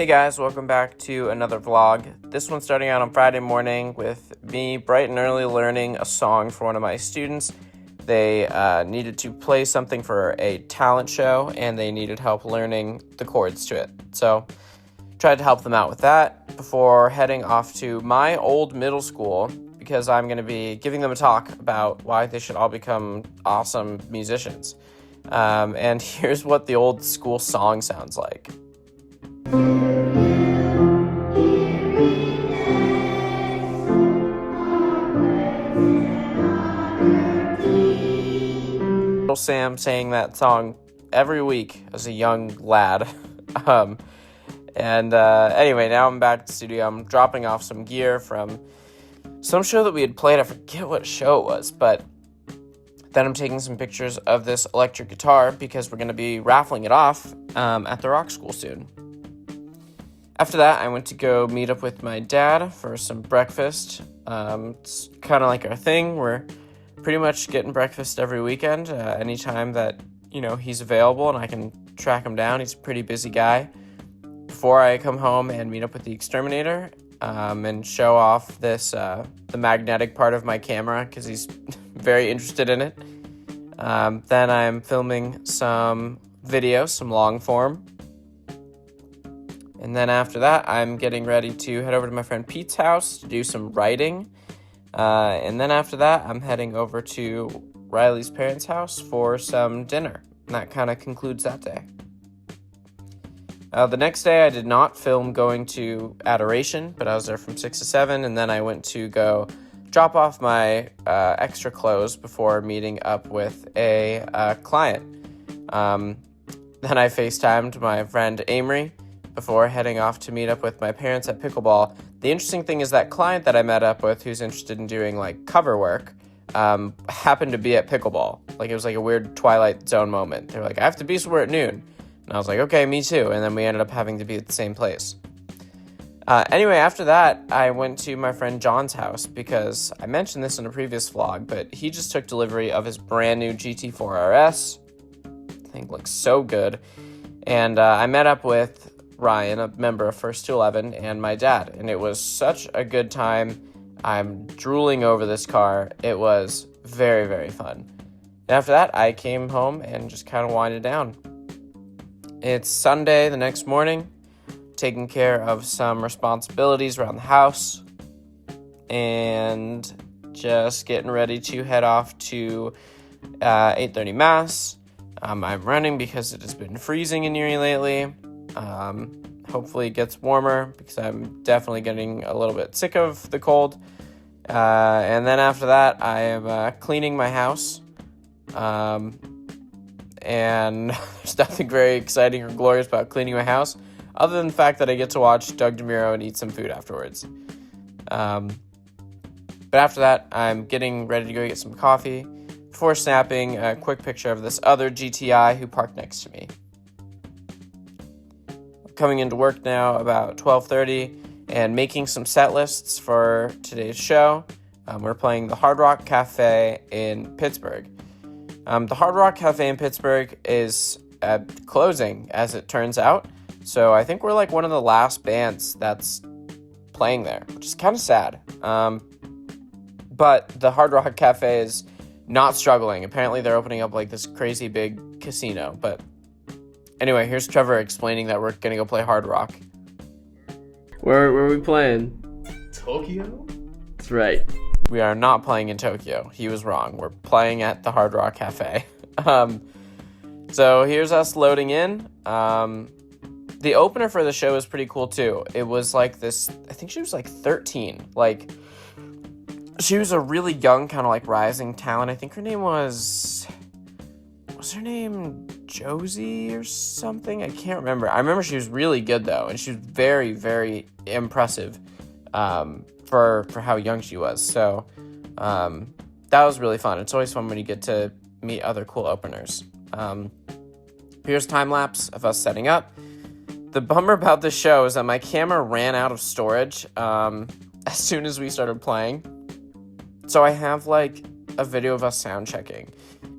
Hey guys, welcome back to another vlog. This one's starting out on Friday morning with me bright and early learning a song for one of my students. They needed to play something for a talent show and they needed help learning the chords to it. So tried to help them out with that before heading off to my old middle school because I'm going to be giving them a talk about why they should all become awesome musicians. And here's what the old school song sounds like. Sam sang that song every week as a young lad. Anyway, now I'm back at the studio. I'm dropping off some gear from some show that we had played. I forget what show it was, but then I'm taking some pictures of this electric guitar because we're going to be raffling it off at the rock school soon. After that, I went to go meet up with my dad for some breakfast. It's kind of like our thing. We're pretty much getting breakfast every weekend, anytime that, he's available and I can track him down. He's a pretty busy guy. Before I come home and meet up with the exterminator and show off this, the magnetic part of my camera because he's very interested in it. Then I'm filming some video, some long form. And then after that, I'm getting ready to head over to my friend Pete's house to do some writing. And then after that, I'm heading over to Riley's parents' house for some dinner. And that kind of concludes that day. The next day, I did not film going to Adoration, but I was there from 6 to 7. And then I went to go drop off my extra clothes before meeting up with a client. Then I FaceTimed my friend Amory before heading off to meet up with my parents at pickleball. The interesting thing is that client that I met up with who's interested in doing cover work happened to be at pickleball. It was like a weird Twilight Zone moment. They're like, I have to be somewhere at noon. And I was like, okay, me too. And then we ended up having to be at the same place. Anyway, after that, I went to my friend John's house because I mentioned this in a previous vlog, but he just took delivery of his brand new GT4 RS. I think looks so good. And I met up with Ryan, a member of First to 11, and my dad, and it was such a good time. I'm drooling over this car. It was very, very fun. And after that, I came home and just kind of winded down. It's Sunday the next morning, taking care of some responsibilities around the house, and just getting ready to head off to 8:30 Mass. I'm running because it has been freezing in Erie lately. Hopefully it gets warmer because I'm definitely getting a little bit sick of the cold. And then after that, I am cleaning my house. And there's nothing very exciting or glorious about cleaning my house, other than the fact that I get to watch Doug DeMuro and eat some food afterwards. But after that, I'm getting ready to go get some coffee before snapping a quick picture of this other GTI who parked next to me. Coming into work now about 12:30 and making some set lists for today's show. We're playing the Hard Rock Cafe in Pittsburgh. The Hard Rock Cafe in Pittsburgh is closing, as it turns out. So I think we're one of the last bands that's playing there, which is kind of sad. But the Hard Rock Cafe is not struggling. Apparently they're opening up this crazy big casino, but anyway, here's Trevor explaining that we're going to go play Hard Rock. Where are we playing? Tokyo? That's right. We are not playing in Tokyo. He was wrong. We're playing at the Hard Rock Cafe. So here's us loading in. The opener for the show is pretty cool too. It was this, I think she was 13. She was a really young kind of rising talent. I think her name was her name Josie or something? I can't remember. I remember she was really good though, and she was very, very impressive for how young she was. So that was really fun. It's always fun when you get to meet other cool openers. Here's time lapse of us setting up. The bummer about this show is that my camera ran out of storage as soon as we started playing. So I have a video of us sound checking,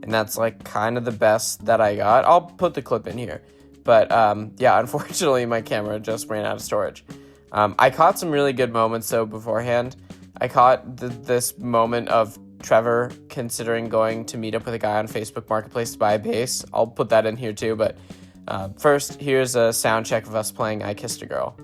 and that's kind of the best that I got. I'll put the clip in here, But yeah, unfortunately, my camera just ran out of storage. I caught some really good moments, though, beforehand. I caught this moment of Trevor considering going to meet up with a guy on Facebook Marketplace to buy a bass. I'll put that in here, too. But first, here's a sound check of us playing I Kissed a Girl.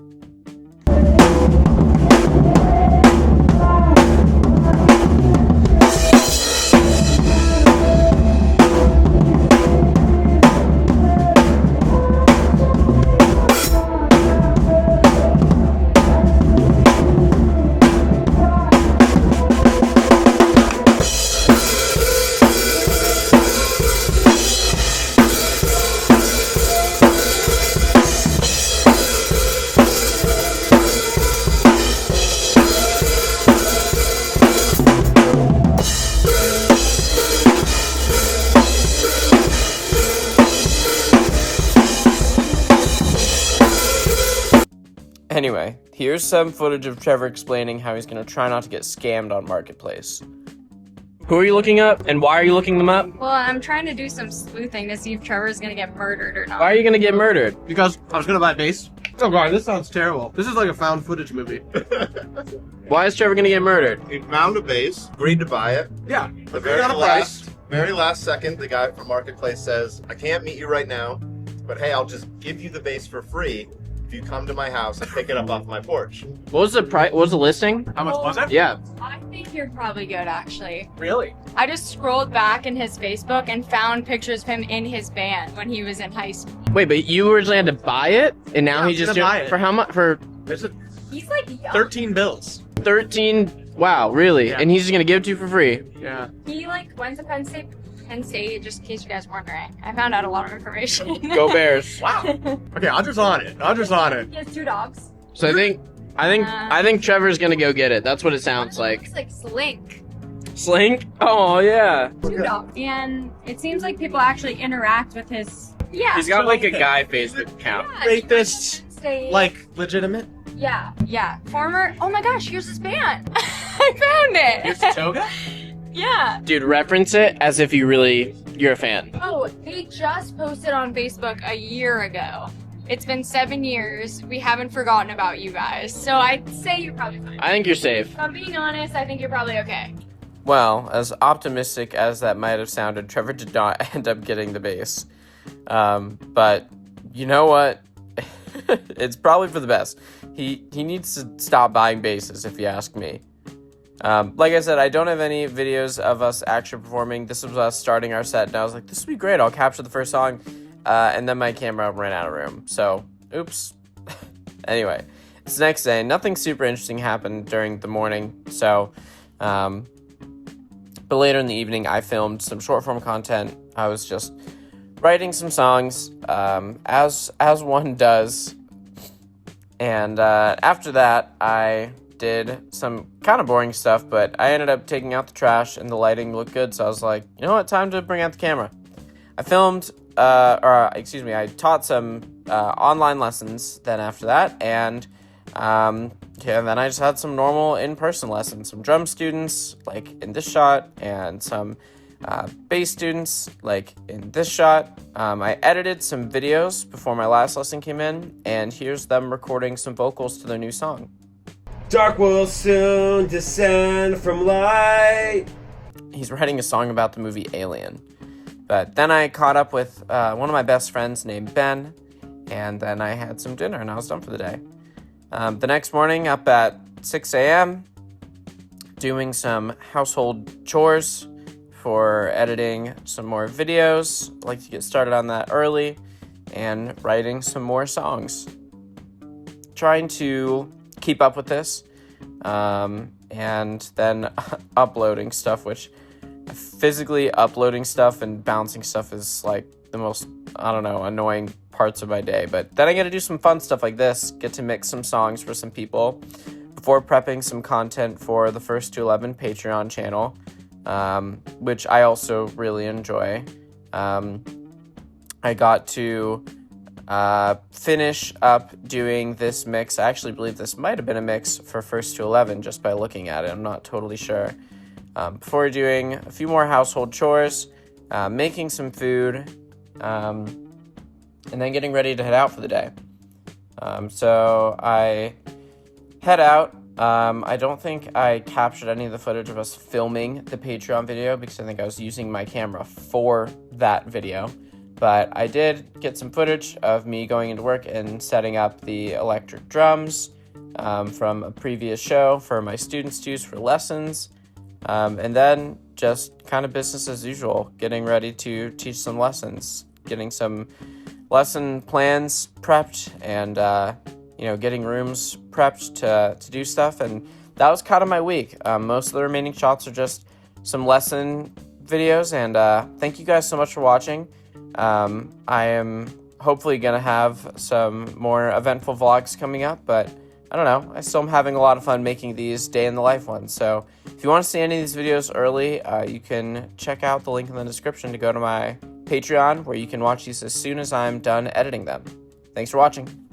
Anyway, here's some footage of Trevor explaining how he's going to try not to get scammed on Marketplace. Who are you looking up, and why are you looking them up? Well, I'm trying to do some sleuthing to see if Trevor's gonna get murdered or not. Why are you going to get murdered? Because I was gonna buy a bass. Oh god, this sounds terrible. This is like a found footage movie. Why is Trevor going to get murdered? He found a bass, agreed to buy it. Yeah, The very on a price. very last second, the guy from Marketplace says, I can't meet you right now, but hey, I'll just give you the bass for free if you come to my house and pick it up off my porch. What was the price? What was the listing? How much was it? Yeah. I think you're probably good, actually. Really? I just scrolled back in his Facebook and found pictures of him in his band when he was in high school. Wait, but you originally had to buy it, and now Yeah, he's just I'm gonna buy it. for how much? For There's a He's like young. 13 bills. 13. Wow, really? Yeah. And he's just gonna give it to you for free? Yeah. He like went to Penn State, just in case you guys were wondering. I found out a lot of information. Go Bears! Wow. Okay, I'll just on it. He has 2 dogs. So I think Trevor's gonna go get it. That's what it sounds like. Looks like Slink. Slink? Oh yeah. 2 dogs. And it seems like people actually interact with his. Yeah. He's got like a guy Facebook account. Yeah, Rate this State. like legitimate. Yeah. Former. Oh my gosh, here's his band. I found it. Here's Toga. Yeah. Dude, reference it as if you're a fan. Oh, they just posted on Facebook a year ago. It's been 7 years. We haven't forgotten about you guys. So I'd say you're probably fine. I think you're safe. If I'm being honest, I think you're probably okay. Well, as optimistic as that might have sounded, Trevor did not end up getting the bass. But you know what? It's probably for the best. He needs to stop buying basses, if you ask me. Like I said, I don't have any videos of us actually performing. This was us starting our set, and I was like, this would be great. I'll capture the first song. And then my camera ran out of room. So, oops. Anyway, it's the next day. Nothing super interesting happened during the morning. So, but later in the evening, I filmed some short form content. I was just writing some songs, as one does. And after that, I did some kind of boring stuff, but I ended up taking out the trash and the lighting looked good, so I was like, you know what, time to bring out the camera. I filmed, I taught some online lessons then after that, and then I just had some normal in-person lessons, some drum students, like in this shot, and some bass students, like in this shot. I edited some videos before my last lesson came in, and here's them recording some vocals to their new song. Dark will soon descend from light. He's writing a song about the movie Alien. But then I caught up with one of my best friends named Ben, and then I had some dinner, and I was done for the day. The next morning, up at 6 a.m., doing some household chores for editing some more videos. I like to get started on that early, and writing some more songs. Trying to keep up with this, and then uploading stuff, which physically uploading stuff and bouncing stuff is like the most, annoying parts of my day. But then I get to do some fun stuff like this, get to mix some songs for some people before prepping some content for the First to 11 Patreon channel, which I also really enjoy. I got to finish up doing this mix. I actually believe this might have been a mix for First to 11 just by looking at it. I'm not totally sure. Before doing a few more household chores, making some food, and then getting ready to head out for the day. So I head out. I don't think I captured any of the footage of us filming the Patreon video because I think I was using my camera for that video. But I did get some footage of me going into work and setting up the electric drums from a previous show for my students to use for lessons. And then just kind of business as usual, getting ready to teach some lessons, getting some lesson plans prepped, and getting rooms prepped to do stuff. And that was kind of my week. Most of the remaining shots are just some lesson videos, and thank you guys so much for watching. I am hopefully gonna have some more eventful vlogs coming up, but I don't know, I still am having a lot of fun making these day in the life ones. So if you want to see any of these videos early, you can check out the link in the description to go to my Patreon, where you can watch these as soon as I'm done editing them. Thanks for watching.